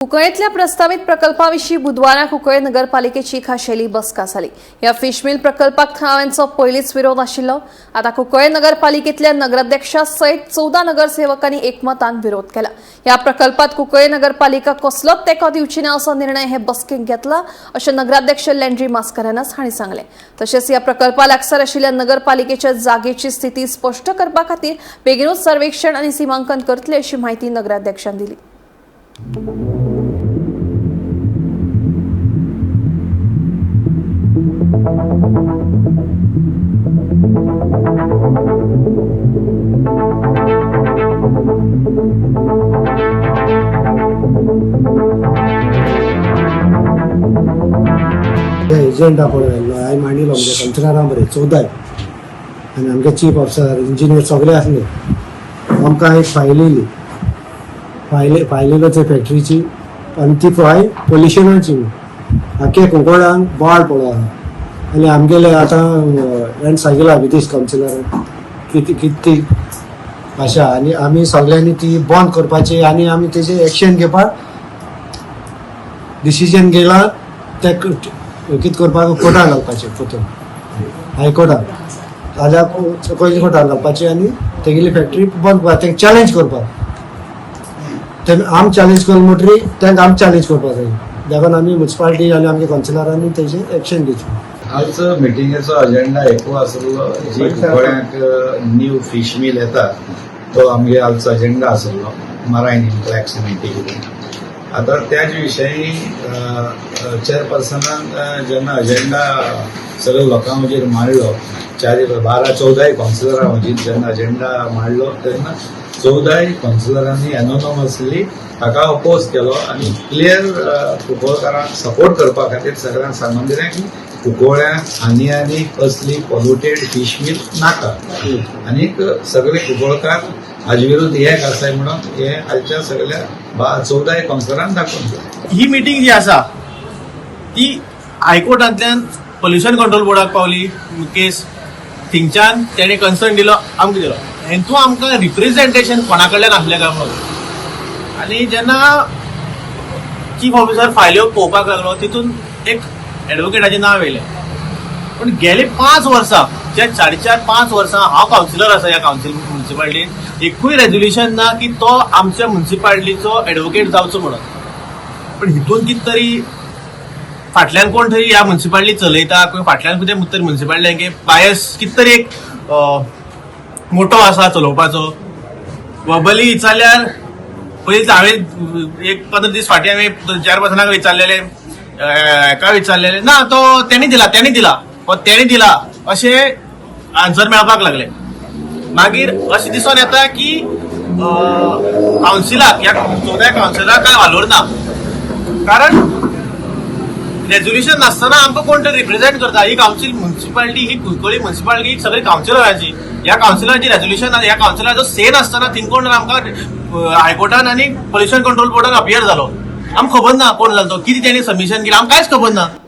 कुंकळ्ळेतल्या प्रस्तावित प्रकल्पाविषयी बुधवारा कुंकळ्ळे नगरपालिकेची खाशेली बसका जाली। या फिश मिल प्रकल्पाक थळाव्यांचो पयलींच विरोध आशिल्लो। आता कुंकळ्ळे नगरपालिकेतल्या नगराध्यक्षा सयत 14 नगरसेवकांनी एकमतान विरोध केला। या प्रकल्पात कुंकळ्ळे नगरपालिका कसलोच तेंको दिवची ना असो निर्णय हे बसकेक घेतला, अशें नगराध्यक्ष लँड्री मास्कारेन्हास हांणी सांगले। तशेंच या प्रकल्पा लागसार आशिल्ल्या नगरपालिकेच्या जागेची स्थिती स्पश्ट करपा खातीर बेगीनूच सर्वेक्षण आनी सिमांकन करतले अशी माहिती नगराध्यक्षान दिली। एजेंडा पळयल्लो हांवें मांडिलो म्हणजे कंत्रारां बरें 14 आनी आमचे चीफ ऑफिसर इंजिनियर सगळे आसले। आमकां एक फायल येयली ते फॅक्टरीची आनी ती फायल पोल्युशनाची आख्या कुंकळ्ळ्यांक बोवाळ पळो आसा। आनी आमगेले आतां हांवें सांगिला विदेश कावन्सिलरान कितें अशें आनी आमी सगळ्यांनी ती बंद करपाची आनी आमी तेजेर एक्शन घेवपाक डिसिजन घेयला। ते कितें करपाक कोर्टाक घालपाचें परतून हायकोर्टाक जाल्यार पयलीं कोर्टाक घालपाचें आनी तेगेली फॅक्टरी बंद करपाक तेंका चॅलेंज करपाक। तेन्ना आम चॅलेंज केलें म्हणटरी तेंकां आमी चॅलेंज करपाक जाय। देखून आमी म्युन्सिपालिटी आनी आमच्या कावन्सिलरांनी तेजेर एक्शन घेतली। आज मिटिंगेचो अजेंडा एकू आसलो जी कुंकळ्ळ्यांक न्यू फिश मिल येता तो आमगे आजचो अजेंडा आसलो मरायन इम्पॅक्ट मिटींग। आता त्याच विशयी चेअरपर्सनान जेन्ना अजेंडा सगळ्या लोकां वचेर मांडलो 12-14 कावन्सिलरां वचीर जेन्ना अजेंडा मांडलो तेन्ना 14 कावन्सिलरांनी एनोनमसली ताका अपोज केलो आनी क्लियर कुंकळकारांक सपोर्ट करपा खातीर सगळ्यांक सांगून दिलें की कुंकळ्ळ्यांक आनी कसली पॉल्युटेड फिश मिल नाका आनीक सगळे कुंकळकार हाजे विरुद्ध एक आसाय म्हणून हे आजच्या सगळ्या 14 कावन्सिलरांक दाखोवन दिलें। ही मिटींग जी आसा ती हायकोर्टांतल्यान पोल्युशन कंट्रोल बोर्डाक पावली केस, थिंगच्यान तेणे कन्सर्न दिलो आमकां दिलो। हेतून आमकां रिप्रेझेंटेशन कोणा कडल्यान आसलें काय म्हणून आनी जेन्ना चीफ ऑफिसर फायल्यो पळोवपाक लागलो तितून एक एडवोकेटाचें नांव येयलें। पूण गेले 5 वर्सां जे 4.5 वर्सां हांव कावन्सिलर आसा ह्या म्युन्सिपालिटीन एकूय रेजोल्युशन ना की तो आमच्या म्युन्सिपालिटीचो एडवोकेट जावचो म्हणून। पण हितून कितें तरी फाटल्यान कोण तरी ह्या म्युन्सिपालिटी चलयता किंवा फाटल्यान कितें तरी म्युन्सिपालिटी बायस कितें तरी एक मोटो आसा चलोवपाचो। वर्बली विचारल्यार पयलीं हांवें एक 15 दीस फाटीं हांवें चेअरपर्सनाक विचारलेलें हेका विचारलेलें ना तो तेणी दिला अशें आन्सर मेळपाक लागले। मागीर अशें दिसून येता की कावन्सिलाक ह्या 14 कावन्सिलराक कांय वालोर ना, कारण रेजोल्युशन नासतना आमकां कोण तरी रिप्रेझेंट करता। ही कावन्सील म्युन्सिपालिटी ही कुंकळ्ळी म्युन्सिपालिटी सगळी कावन्सिलरांची, ह्या कावन्सिलरांची रेजोल्युशन ह्या कावन्सिलराचो से नासतना थिंग कोण आमकां हायकोर्टान आनी पोल्युशन कंट्रोल बोर्डान अपियर जालो। आमकां खबर ना कोण जालो तो, कितें तेणी सबमिशन केलें आमकां कांयच खबर ना।